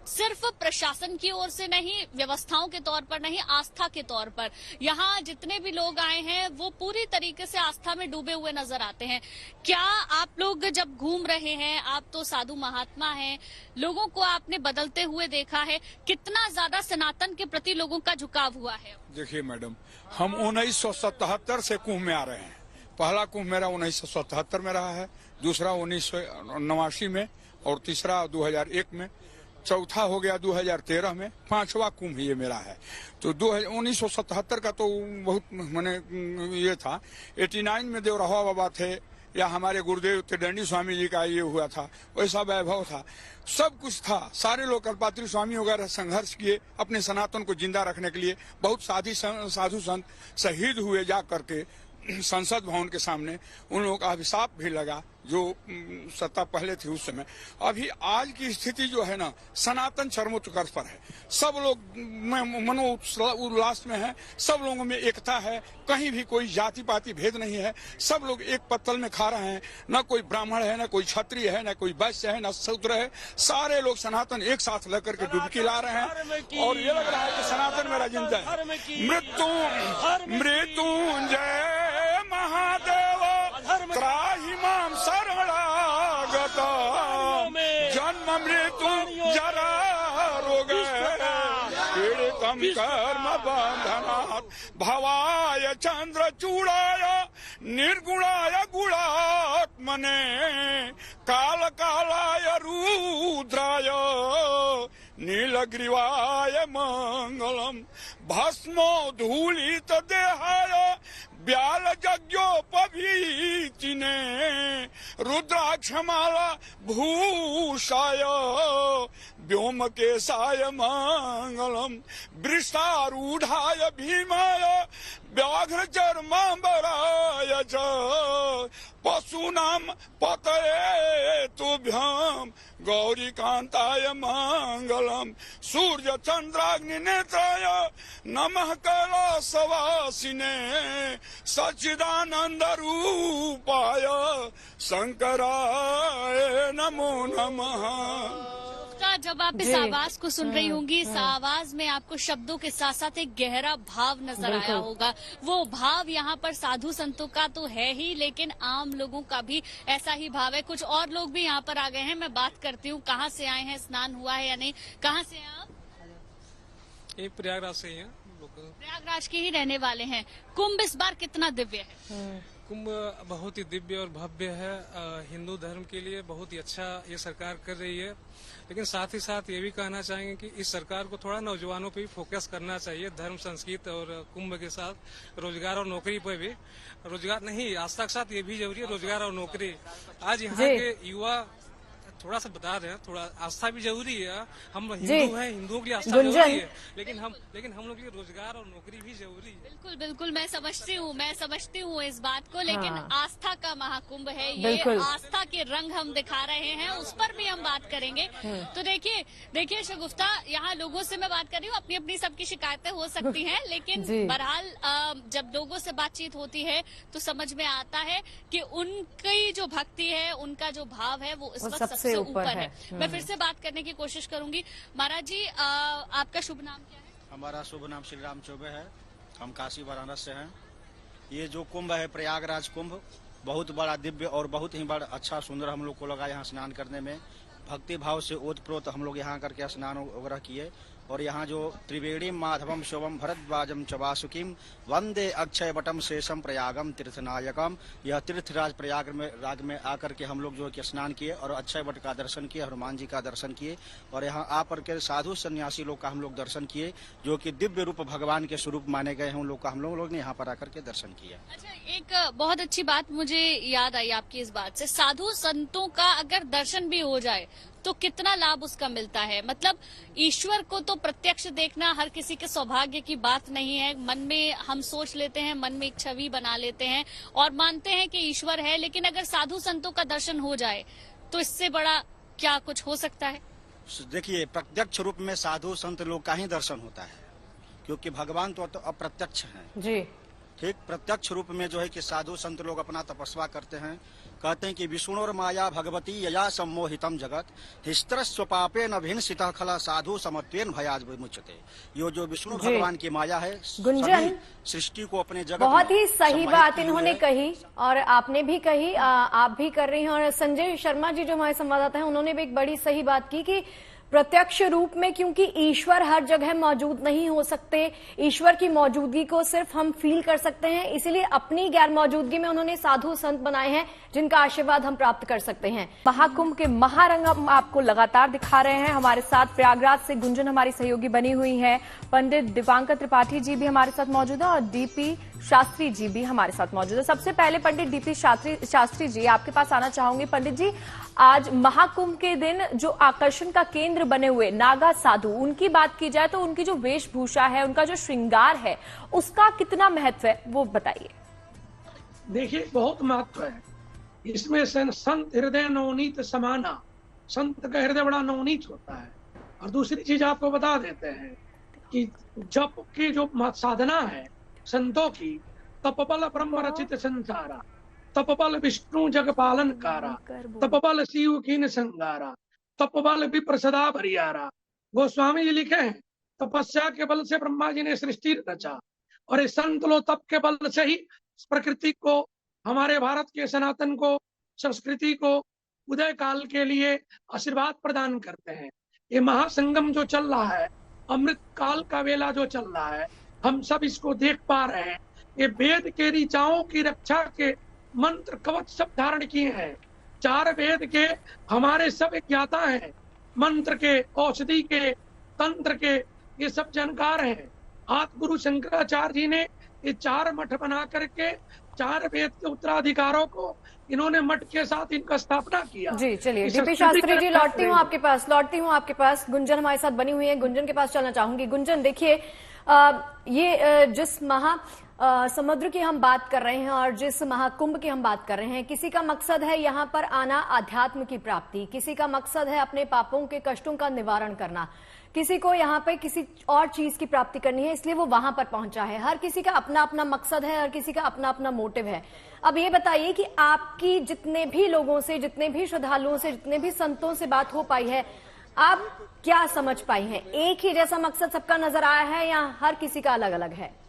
सिर्फ प्रशासन की ओर से नहीं, व्यवस्थाओं के तौर पर नहीं, आस्था के तौर पर यहाँ जितने भी लोग आए हैं वो पूरी तरीके से आस्था में डूबे हुए नजर आते हैं। क्या आप लोग जब घूम रहे हैं, आप तो साधु महात्मा हैं, लोगों को आपने बदलते हुए देखा है, कितना ज्यादा सनातन के प्रति लोगों का झुकाव हुआ है? देखिए मैडम, हम 1977 से कुंभ में आ रहे हैं। पहला कुंभ मेरा 1977 में रहा है, दूसरा 1989 में और तीसरा 2001 में, चौथा हो गया 2013 में, 5वां कुंभ ये मेरा है। तो 1977 का तो बहुत मैंने ये था, 89 में देवरहा बाबा थे या हमारे गुरुदेव त्रिदंडी स्वामी जी का ये हुआ था, वैसा वैभव था, सब कुछ था। सारे लोग कल्पात्री स्वामी वगैरह संघर्ष किए अपने सनातन को जिंदा रखने के लिए। बहुत साधु संत शहीद हुए जा करके संसद भवन के सामने। उन लोगों का अभिशाप भी लगा जो सत्ता पहले थी उस समय। अभी आज की स्थिति जो है ना, सनातन चरमोत्कर्ष पर है। सब लोग मनो उल्लास में है, सब लोगों में एकता है, कहीं भी कोई जाति पाति भेद नहीं है। सब लोग एक पत्तल में खा रहे हैं, न कोई ब्राह्मण है, न कोई क्षत्रिय है, न कोई वैश्य है, न शूद्र है। सारे लोग सनातन एक साथ लेकर के डुबकी ला रहे हैं और ये लग रहा है कि सनातन मेरा जिंदा है। मृत्युंजय महादेव त्राहि माम शरणागत, जन्म मृत्यु जरा रोग पीड़ितम कर्म बंधनात्, भवाय चंद्र चूड़ाय निर्गुणाय गुणात्मने, काल कालाय रुद्राय नीलग्रीवाय मंगलम, भस्मो धूलित देहाय व्याल यज्ञोपवीतिने, रुद्राक्षमाला भूषाय व्योमकेशाय मंगलम, वृषारूढ़ाय भीमाय व्याघ्र चर्मांबराय च, पशूनाम पतये तुभ्याम गौरीकांताय मंगलम, सूर्य चंद्राग्नि नेत्राय नमः कैलासवासिने, सच्चिदानंद रूपाय शंकराय नमो नमः। जब आप इस आवाज को सुन रही होंगी, इस आवाज में आपको शब्दों के साथ साथ एक गहरा भाव नजर आया होगा। वो भाव यहाँ पर साधु संतों का तो है ही, लेकिन आम लोगों का भी ऐसा ही भाव है। कुछ और लोग भी यहाँ पर आ गए हैं, मैं बात करती हूँ। कहाँ से आए हैं, स्नान हुआ है या नहीं, कहाँ से हैं आप? ये प्रयागराज से ही है। प्रयागराज के ही रहने वाले हैं। कुंभ इस बार कितना दिव्य है? कुंभ बहुत ही दिव्य और भव्य है। हिंदू धर्म के लिए बहुत ही अच्छा ये सरकार कर रही है, लेकिन साथ ही साथ ये भी कहना चाहेंगे कि इस सरकार को थोड़ा नौजवानों पे भी फोकस करना चाहिए। धर्म, संस्कृति और कुंभ के साथ रोजगार और नौकरी पर भी। रोजगार नहीं, आस्था के साथ ये भी जरूरी है, रोजगार और नौकरी। आज यहाँ के युवा थोड़ा सा बता रहे हैं, थोड़ा आस्था भी जरूरी है। हम हिंदू हैं, हिंदुओं के लिए आस्था जरूरी है, लेकिन हम लोग के लिए रोजगार और नौकरी भी जरूरी है। बिल्कुल बिल्कुल, मैं समझती हूँ इस बात को, लेकिन आस्था का महाकुंभ है ये। आस्था के रंग हम दिखा रहे हैं, उस पर भी हम बात करेंगे। तो देखिए शगुफ्ता, यहाँ लोगों से मैं बात कर रही हूँ, अपनी अपनी सबकी शिकायतें हो सकती हैं, लेकिन बहरहाल जब लोगों से बातचीत होती है तो समझ में आता है कि उनकी जो भक्ति है, उनका जो भाव है, वो इस वक्त सबसे ऊपर है। मैं फिर से बात करने की कोशिश करूंगी। महाराज जी, आपका शुभ नाम क्या है? हमारा शुभ नाम श्री राम चौबे है। हम काशी वाराणसी से हैं। ये जो कुंभ है, प्रयागराज कुंभ, बहुत बड़ा दिव्य और बहुत ही बड़ा अच्छा सुंदर हम लोग को लगा यहाँ स्नान करने में। भक्ति भाव से ओतप्रोत हम लोग यहाँ करके स्नान वगैरह किए। और यहाँ जो त्रिवेणी माधवम शोभम भरद्वाजम च वासुकीम वंदे अक्षय वटम शेषम प्रयागम तीर्थनायकम, यह तीर्थराज प्रयाग में आकर के हम लोग जो है स्नान किए और अक्षय वट का दर्शन किए, हनुमान जी का दर्शन किए, और यहाँ आकर के साधु सन्यासी लोग का हम लोग दर्शन किए, जो कि दिव्य रूप भगवान के स्वरूप माने गए हैं उन लोग का। हम लोग ने यहाँ पर आकर के दर्शन किया। अच्छा, एक बहुत अच्छी बात मुझे याद आई आपकी इस बात से, साधु संतों का अगर दर्शन भी हो जाए तो कितना लाभ उसका मिलता है। मतलब ईश्वर को तो प्रत्यक्ष देखना हर किसी के सौभाग्य की बात नहीं है। मन में हम सोच लेते हैं, मन में एक छवि बना लेते हैं और मानते हैं कि ईश्वर है, लेकिन अगर साधु संतों का दर्शन हो जाए तो इससे बड़ा क्या कुछ हो सकता है? देखिए, प्रत्यक्ष रूप में साधु संत लोग का ही दर्शन होता है, क्योंकि भगवान तो अप्रत्यक्ष है जी। ठीक, प्रत्यक्ष रूप में जो है कि साधु संत लोग अपना तपस्या करते हैं। कहते हैं कि विष्णुर माया भगवती यया सम्मोहितम जगत हिस्त्रस्वपापे न भिन्नसितः खला साधु समत्वेन भयाज विमुच्यते। ये जो विष्णु भगवान की माया है, गुंजन सृष्टि को अपने जगत बहुत ही सही बात इन्होंने कही और आपने भी कही, आप भी कर रही हैं। और संजय शर्मा जी जो हमारे संवाददाता हैं, उन्होंने भी एक बड़ी सही बात की कि प्रत्यक्ष रूप में, क्योंकि ईश्वर हर जगह मौजूद नहीं हो सकते, ईश्वर की मौजूदगी को सिर्फ हम फील कर सकते हैं, इसीलिए अपनी गैर मौजूदगी में उन्होंने साधु संत बनाए हैं जिनका आशीर्वाद हम प्राप्त कर सकते हैं। महाकुंभ के महारंग हम आपको लगातार दिखा रहे हैं। हमारे साथ प्रयागराज से गुंजन हमारी सहयोगी बनी हुई है, पंडित दिवांकर त्रिपाठी जी भी हमारे साथ मौजूद है और डीपी शास्त्री जी भी हमारे साथ मौजूद है। सबसे पहले पंडित डीपी शास्त्री जी, आपके पास आना चाहूंगी। पंडित जी, आज महाकुंभ के दिन जो आकर्षण का केंद्र बने हुए नागा साधु, उनकी बात की जाए तो उनकी जो वेशभूषा है, उनका जो श्रृंगार है, उसका कितना महत्व है वो बताइए। देखिए, बहुत महत्व है इसमें। संत हृदय नवनीत समाना, संत का हृदय बड़ा नवनीत होता है। और दूसरी चीज आपको बता देते हैं कि जप की जो साधना है संतों की, तपबल ब्रह्म रचित संसारा, तपबल विष्णु जग पालन कारा, तपबल शिव कीन संगारा, तपबल विप्र सदा भरियारा। गोस्वामी जी लिखे हैं, तपस्या के बल से ब्रह्मा जी ने सृष्टि रचा और इस संत लोग तप के बल से ही प्रकृति को, हमारे भारत के सनातन को, संस्कृति को उदय काल के लिए आशीर्वाद प्रदान करते हैं। ये महासंगम जो चल रहा है, अमृत काल का वेला जो चल रहा है, हम सब इसको देख पा रहे हैं। ये वेद के ऋचाओं की रक्षा के मंत्र कवच सब धारण किए हैं। 4 वेद के हमारे सब ज्ञाता हैं, मंत्र के, औषधि के, तंत्र के, ये सब जानकार हैं। आदि गुरु शंकराचार्य जी ने ये 4 मठ बना करके 4 वेद के उत्तराधिकारों को इन्होंने मठ के साथ इनका स्थापना किया। जी चलिए, डीपी शास्त्री जी लौटती हूँ आपके पास। गुंजन हमारे साथ बनी हुई है, गुंजन के पास चलना चाहूंगी। गुंजन, देखिए, ये जिस समुद्र की हम बात कर रहे हैं और जिस महाकुंभ की हम बात कर रहे हैं, किसी का मकसद है यहाँ पर आना अध्यात्म की प्राप्ति, किसी का मकसद है अपने पापों के कष्टों का निवारण करना, किसी को यहाँ पे किसी और चीज की प्राप्ति करनी है, इसलिए वो वहां पर पहुंचा है। हर किसी का अपना अपना मकसद है, हर किसी का अपना अपना मोटिव है। अब ये बताइए कि आपकी जितने भी लोगों से, जितने भी श्रद्धालुओं से, जितने भी संतों से बात हो पाई है, आप क्या समझ पाई हैं? एक ही जैसा मकसद सबका नजर आया है या हर किसी का अलग अलग है?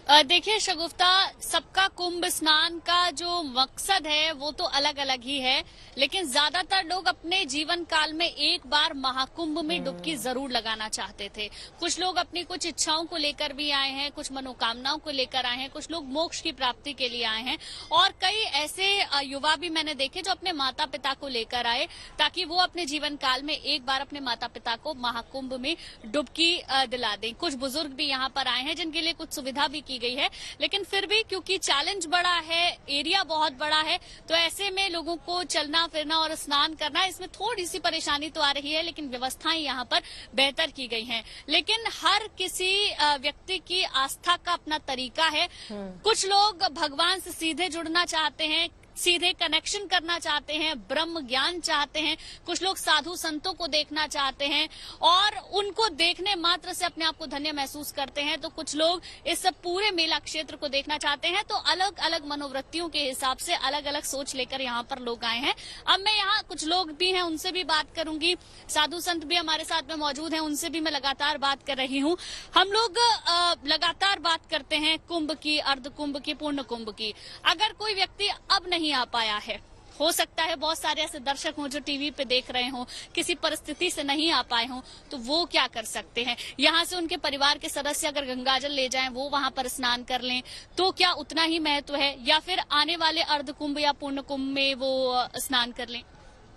देखिए शगुफ्ता, सबका कुंभ स्नान का जो मकसद है वो तो अलग अलग ही है, लेकिन ज्यादातर लोग अपने जीवन काल में एक बार महाकुंभ में डुबकी जरूर लगाना चाहते थे। कुछ लोग अपनी कुछ इच्छाओं को लेकर भी आए हैं, कुछ मनोकामनाओं को लेकर आए हैं, कुछ लोग मोक्ष की प्राप्ति के लिए आए हैं, और कई ऐसे युवा भी मैंने देखे जो अपने माता पिता को लेकर आए ताकि वो अपने जीवन काल में एक बार अपने माता पिता को महाकुंभ में डुबकी दिला दें। कुछ बुजुर्ग भी यहाँ पर आए हैं जिनके लिए कुछ सुविधा भी की गई है, लेकिन फिर भी क्योंकि चैलेंज बड़ा है, एरिया बहुत बड़ा है, तो ऐसे में लोगों को चलना फिरना और स्नान करना, इसमें थोड़ी सी परेशानी तो आ रही है, लेकिन व्यवस्थाएं यहाँ पर बेहतर की गई हैं। लेकिन हर किसी व्यक्ति की आस्था का अपना तरीका है। कुछ लोग भगवान से सीधे जुड़ना चाहते हैं, सीधे कनेक्शन करना चाहते हैं, ब्रह्म ज्ञान चाहते हैं, कुछ लोग साधु संतों को देखना चाहते हैं और उनको देखने मात्र से अपने आप को धन्य महसूस करते हैं, तो कुछ लोग इस पूरे मेला क्षेत्र को देखना चाहते हैं। तो अलग अलग मनोवृत्तियों के हिसाब से अलग अलग सोच लेकर यहाँ पर लोग आए हैं। अब मैं यहाँ कुछ लोग भी हैं, उनसे भी बात करूंगी। साधु संत भी हमारे साथ में मौजूद हैं, उनसे भी मैं लगातार बात कर रही हूँ। हम लोग लगातार बात करते हैं कुंभ की, अर्ध कुंभ की, पूर्ण कुंभ की। अगर कोई व्यक्ति अब नहीं आ पाया है, हो सकता है बहुत सारे ऐसे दर्शक हों जो टीवी पे देख रहे हों, किसी परिस्थिति से नहीं आ पाए हों, तो वो क्या कर सकते हैं? यहाँ से उनके परिवार के सदस्य अगर गंगाजल ले जाएं, वो वहाँ पर स्नान कर लें, तो क्या उतना ही महत्व है, या फिर आने वाले अर्ध कुंभ या पूर्ण कुंभ में वो स्नान कर लें?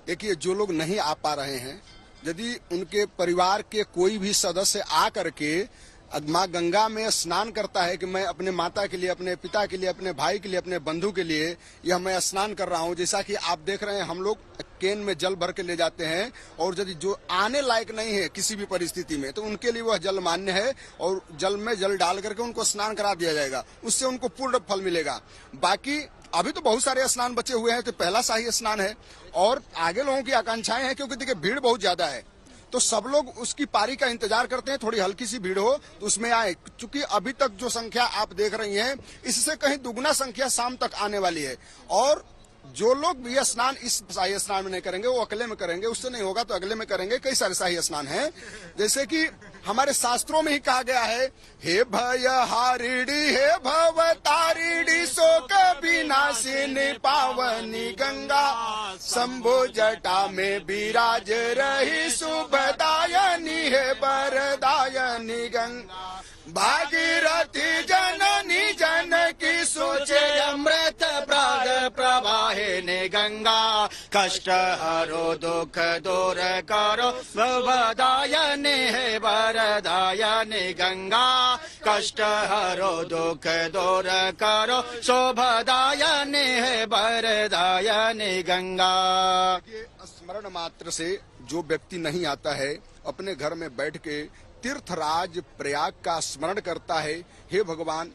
देखिए, जो लोग नहीं आ पा रहे हैं, यदि उनके परिवार के कोई भी सदस्य आ करके माँ गंगा में स्नान करता है कि मैं अपने माता के लिए, अपने पिता के लिए, अपने भाई के लिए, अपने बंधु के लिए यह मैं स्नान कर रहा हूँ, जैसा कि आप देख रहे हैं, हम लोग केन में जल भर के ले जाते हैं, और यदि जो आने लायक नहीं है किसी भी परिस्थिति में, तो उनके लिए वह जल मान्य है और जल में जल डाल करके उनको स्नान करा दिया जाएगा, उससे उनको पूर्ण फल मिलेगा। बाकी अभी तो बहुत सारे स्नान बचे हुए हैं, तो पहला शाही स्नान है और आगे लोगों की आकांक्षाएं हैं, क्योंकि देखिए भीड़ बहुत ज्यादा है, तो सब लोग उसकी पारी का इंतजार करते हैं, थोड़ी हल्की सी भीड़ हो तो उसमें आए। क्योंकि अभी तक जो संख्या आप देख रही हैं, इससे कहीं दुगना संख्या शाम तक आने वाली है। और जो लोग यह स्नान इस शाही स्नान में नहीं करेंगे, वो अगले में करेंगे, उससे नहीं होगा तो अगले में करेंगे। कई सारे शाही स्नान हैं, जैसे कि हमारे शास्त्रों में ही कहा गया है, हे भय हारिणी हे भवतारिणी शोक विनाशिनी पावनी गंगा, शंभु जटा में विराज रही शुभदायनी हे वरदायनी गंगा, भागीरथी जननी जनकी सोचे अमृत प्राग प्रवाहिनी गंगा, कष्ट हरो दुख दूर करो शुभदायनी हे वरदायनी गंगा, कष्ट हरो दुख दूर करो शोभदायनी हे वरदायनी गंगा। स्मरण मात्र से जो व्यक्ति नहीं आता है, अपने घर में बैठ के तीर्थराज प्रयाग का स्मरण करता है, हे भगवान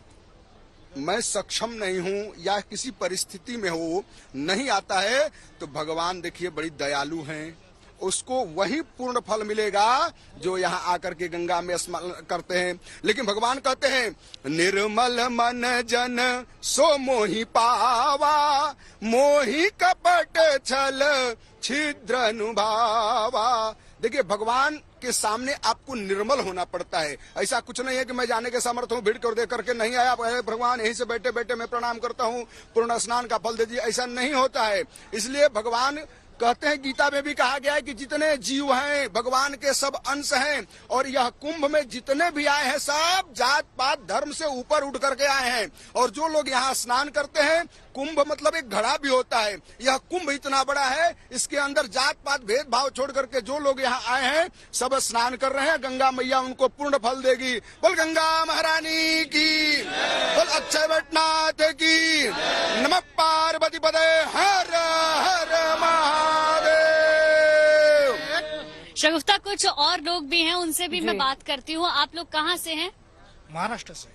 मैं सक्षम नहीं हूँ या किसी परिस्थिति में हो, नहीं आता है, तो भगवान देखिए बड़ी दयालु हैं, उसको वही पूर्ण फल मिलेगा जो यहाँ आकर के गंगा में स्मरण करते हैं। लेकिन भगवान कहते हैं, निर्मल मन जन सो मोहि पावा, मोहि कपट छल छिद्र अनुभावा। देखिए, भगवान के सामने आपको निर्मल होना पड़ता है। ऐसा कुछ नहीं है कि मैं जाने के समर्थ हूँ, भीड़ कर दे करके नहीं आया भगवान, यहीं से बैठे बैठे मैं प्रणाम करता हूँ, पूर्ण स्नान का फल दे दीजिए, ऐसा नहीं होता है। इसलिए भगवान कहते हैं, गीता में भी कहा गया है कि जितने जीव हैं भगवान के सब अंश हैं, और यह कुंभ में जितने भी आए हैं सब जात पात धर्म से ऊपर उठ करके आए हैं। और जो लोग यहाँ स्नान करते हैं, कुंभ मतलब एक घड़ा भी होता है, यह कुंभ इतना बड़ा है, इसके अंदर जात पात भेदभाव छोड़ करके जो लोग यहाँ आए हैं सब स्नान कर रहे हैं। गंगा मैया उनको पूर्ण फल देगी। बोल गंगा महारानी की, बोल अक्षय वटनाथ की, नमः पार्वती पदे हर हर महादेव। शगुफ्ता, कुछ और लोग भी हैं, उनसे भी मैं बात करती हूँ। आप लोग कहाँ से हैं? महाराष्ट्र से।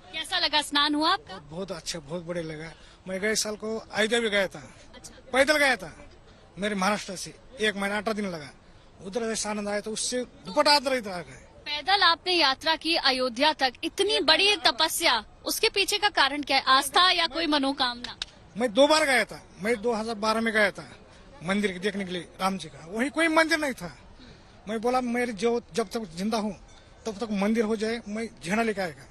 कैसा लगा, स्नान हुआ आपका? बहुत अच्छा, बहुत बढ़िया लगा। मैं गए साल को अयोध्या भी गया था, पैदल गया था मेरे महाराष्ट्र से, 1 महीना 18 दिन लगा, उधर ऐसा आनंद आया तो उससे दुपटात रही था। पैदल आपने यात्रा की अयोध्या तक, इतनी बड़ी तपस्या, उसके पीछे का कारण क्या है? आस्था या कोई मनोकामना? मैं 2 बार गया था। मैं 2012 में गया था मंदिर देखने के लिए, राम जी का, वहीं कोई मंदिर नहीं था। मैं बोला मेरे जो जब तक जिंदा हूँ तब तक मंदिर हो जाए, मैं झंडा लेके आएगा।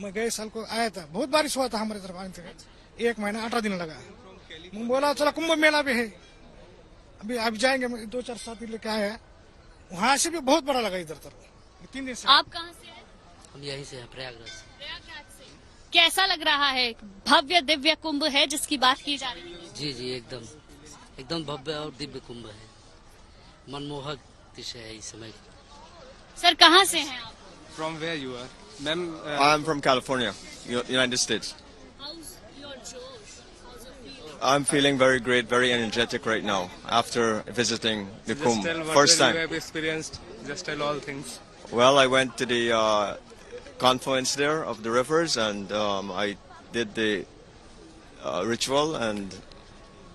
मैं गए साल को आया था, बहुत बारिश हुआ था हमारे तरफ आने तक, 1 महीना 18 दिन लगा। मैं बोला चला कुंभ मेला भी है, अभी जाएंगे, 2-4 साथी लेके आए हैं, वहाँ से भी बहुत बड़ा लगा इधर तरफ 3 दिन से। आप कहाँ से हैं? हम यहीं से हैं, प्रयागराज से। कैसा लग रहा है? भव्य दिव्य कुंभ है जिसकी बात की जा रही है। जी एकदम भव्य और दिव्य कुंभ है, मनमोहक दृश्य है इस समय। सर कहाँ से हैं आप? From where you are? Ma'am, I'm from California, United States. How's your Josh? How's your feeling? I'm feeling very great, very energetic right now after visiting the Kumbh. Just tell what First time. you have experienced. Just tell all things. Well, I went to the confluence there of the rivers, and I did the ritual and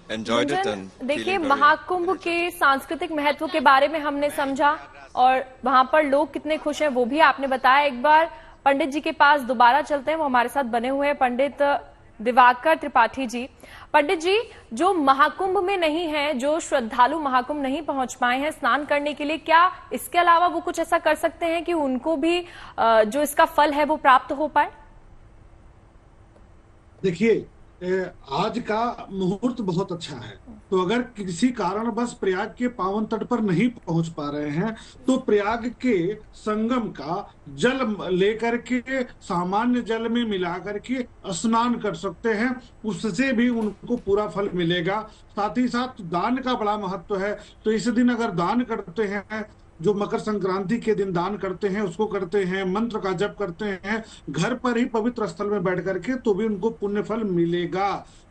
enjoyed it. And देखिए, महाकुंभ के सांस्कृतिक महत्व के बारे में हमने समझा और वहां पर लोग कितने खुश हैं वो भी आपने बताया। एक बार पंडित जी के पास दोबारा चलते हैं, वो हमारे साथ बने हुए हैं, पंडित दिवाकर त्रिपाठी जी। पंडित जी, जो महाकुंभ में नहीं है, जो श्रद्धालु महाकुंभ नहीं पहुंच पाए हैं स्नान करने के लिए, क्या इसके अलावा वो कुछ ऐसा कर सकते हैं कि उनको भी जो इसका फल है वो प्राप्त हो पाए? देखिए, आज का मुहूर्त बहुत अच्छा है, तो अगर किसी कारणवश प्रयाग के पावन तट पर नहीं पहुंच पा रहे हैं तो प्रयाग के संगम का जल लेकर के सामान्य जल में मिला करके स्नान कर सकते हैं, उससे भी उनको पूरा फल मिलेगा। साथ ही साथ दान का बड़ा महत्व है, तो इस दिन अगर दान करते हैं, जो मकर संक्रांति के दिन दान करते हैं उसको करते हैं, मंत्र का जप करते हैं घर पर ही पवित्र स्थल में बैठ करके, तो भी उनको पुण्य फल मिलेगा।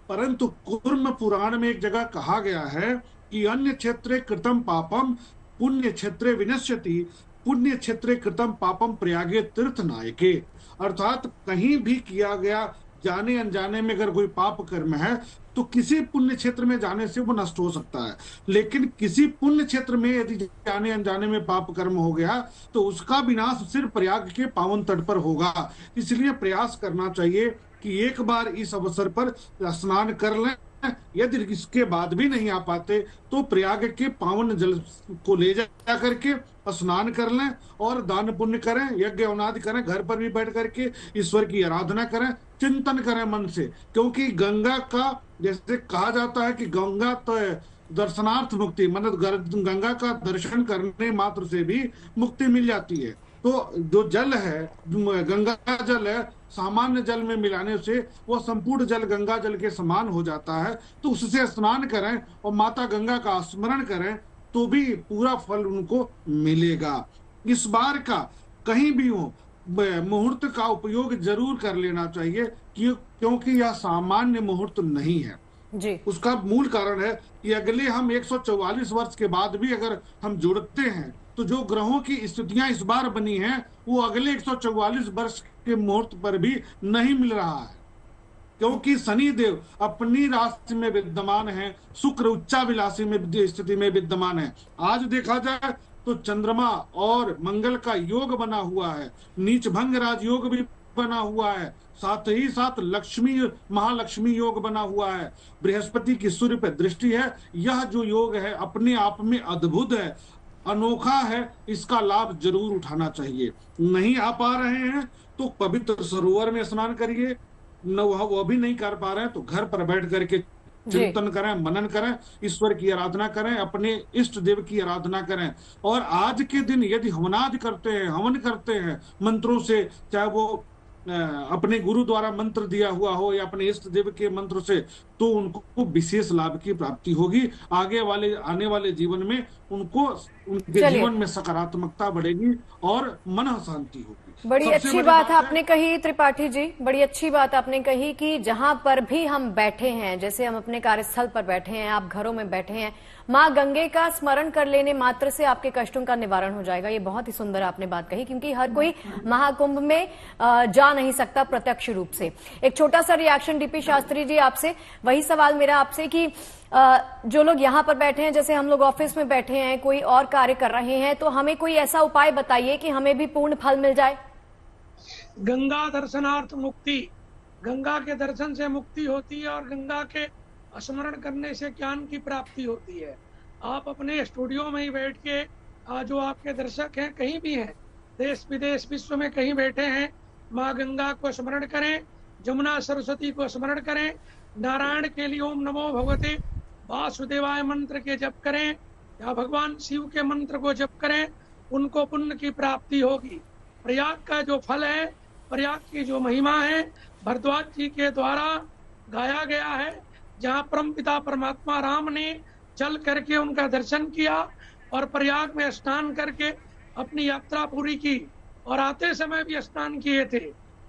परंतु कूर्म पुराण में एक जगह कहा गया है कि अन्य क्षेत्रे कृतम पापम पुण्य क्षेत्रे विनश्यति, पुण्य क्षेत्रे कृतम पापम प्रयागे तीर्थ नायके। अर्थात कहीं भी किया गया जाने अनजाने में अगर कोई पाप कर्म है तो किसी पुण्य क्षेत्र में जाने से वो नष्ट हो सकता है, लेकिन किसी पुण्य क्षेत्र में यदि जाने अनजाने में पाप कर्म हो गया तो उसका विनाश सिर्फ प्रयाग के पावन तट पर होगा। इसलिए प्रयास करना चाहिए कि एक बार इस अवसर पर स्नान कर लें, यदि इसके बाद भी नहीं आ पाते तो प्रयाग के पावन जल को ले जा करके स्नान कर लें और दान पुण्य करें, यज्ञ अवनादि करें, घर पर भी बैठ करके ईश्वर की आराधना करें, चिंतन करें मन से, क्योंकि गंगा का जैसे कहा जाता है कि गंगा तो दर्शनार्थ मुक्ति, मतलब गंगा का दर्शन करने मात्र से भी मुक्ति मिल जाती है। तो जो जल है, गंगा जल है, सामान्य जल में मिलाने से वो संपूर्ण जल गंगा जल के समान हो जाता है, तो उससे स्नान करें और माता गंगा का स्मरण करें तो भी पूरा फल उनको मिलेगा। इस बार का कहीं भी हो मुहूर्त का उपयोग जरूर कर लेना चाहिए, क्योंकि यह सामान्य मुहूर्त नहीं है जी। उसका मूल कारण है कि अगले हम 144 वर्ष के बाद भी अगर हम जुड़ते हैं तो जो ग्रहों की स्थितियां इस बार बनी हैं वो अगले 144 वर्ष के मुहूर्त पर भी नहीं मिल रहा है, क्योंकि शनि देव अपनी राशि में विद्यमान है, शुक्र उच्चाभिलाषी में स्थिति में विद्यमान है। आज देखा जाए तो चंद्रमा और मंगल का योग बना हुआ है, नीच भंग राज योग भी बना हुआ है, साथ ही साथ लक्ष्मी महालक्ष्मी योग बना हुआ है, बृहस्पति की सूर्य पर दृष्टि है। यह जो योग है अपने आप में अद्भुत है, अनोखा है, इसका लाभ जरूर उठाना चाहिए। नहीं आ पा रहे हैं तो पवित्र सरोवर में स्नान करिए, न वो भी नहीं कर पा रहे हैं तो घर पर बैठ करके चिंतन करें, मनन करें, ईश्वर की आराधना करें, अपने इष्ट देव की आराधना करें। और आज के दिन यदि हवनादि करते हैं, हवन करते हैं मंत्रों से, चाहे वो अपने गुरु द्वारा मंत्र दिया हुआ हो या अपने इष्ट देव के मंत्र से, तो उनको विशेष लाभ की प्राप्ति होगी। आगे वाले आने वाले जीवन में उनको उनके जीवन में सकारात्मकता बढ़ेगी और मन शांति होगी। बड़ी अच्छी बात आपने कही त्रिपाठी जी, बड़ी अच्छी बात आपने कही कि जहां पर भी हम बैठे हैं, जैसे हम अपने कार्यस्थल पर बैठे हैं, आप घरों में बैठे हैं, मां गंगे का स्मरण कर लेने मात्र से आपके कष्टों का निवारण हो जाएगा। ये बहुत ही सुंदर आपने बात कही, क्योंकि हर कोई महाकुंभ में जा नहीं सकता प्रत्यक्ष रूप से। एक छोटा सा रिएक्शन डीपी शास्त्री जी आपसे, वही सवाल मेरा आपसे कि जो लोग यहाँ पर बैठे हैं, जैसे हम लोग ऑफिस में बैठे हैं, कोई और कार्य कर रहे हैं, तो हमें कोई ऐसा उपाय बताइए कि हमें भी पूर्ण फल मिल जाए। गंगा दर्शनार्थ मुक्ति, गंगा के दर्शन से मुक्ति होती है और गंगा के स्मरण करने से ज्ञान की प्राप्ति होती है। आप अपने स्टूडियो में ही बैठ के जो आपके दर्शक हैं कहीं भी हैं, देश विदेश विश्व में कहीं बैठे हैं, माँ गंगा को स्मरण करें, जमुना सरस्वती को स्मरण करें, नारायण के लिए ओम नमो भगवते वासुदेवाय मंत्र के जप करें या भगवान शिव के मंत्र को जप करें, उनको पुण्य की प्राप्ति होगी। प्रयाग का जो फल है, प्रयाग की जो महिमा है, भरद्वाज जी के द्वारा गाया गया है, जहाँ परमपिता परमात्मा राम ने चल करके उनका दर्शन किया और प्रयाग में स्नान करके अपनी यात्रा पूरी की और आते समय भी स्नान किए थे।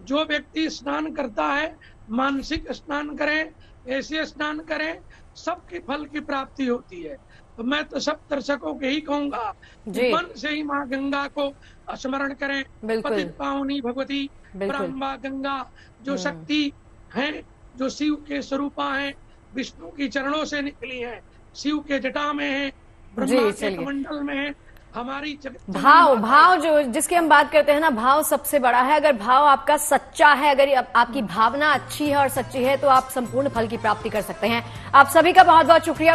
जो व्यक्ति स्नान करता है, मानसिक स्नान करें, ऐसे स्नान करें, सबके फल की प्राप्ति होती है। तो मैं तो सब दर्शकों के ही कहूंगा, मन से ही माँ गंगा को स्मरण करें। पतित पावनी भगवती ब्रह्मा गंगा जो शक्ति है, जो शिव के स्वरूपा है, विष्णु की चरणों से निकली है, शिव के जटा में है, ब्रह्मा के कमंडल में है, हमारी भाव जो जिसकी हम बात करते हैं ना, भाव सबसे बड़ा है। अगर भाव आपका सच्चा है, अगर आपकी भावना अच्छी है और सच्ची है, तो आप संपूर्ण फल की प्राप्ति कर सकते हैं। आप सभी का बहुत बहुत शुक्रिया।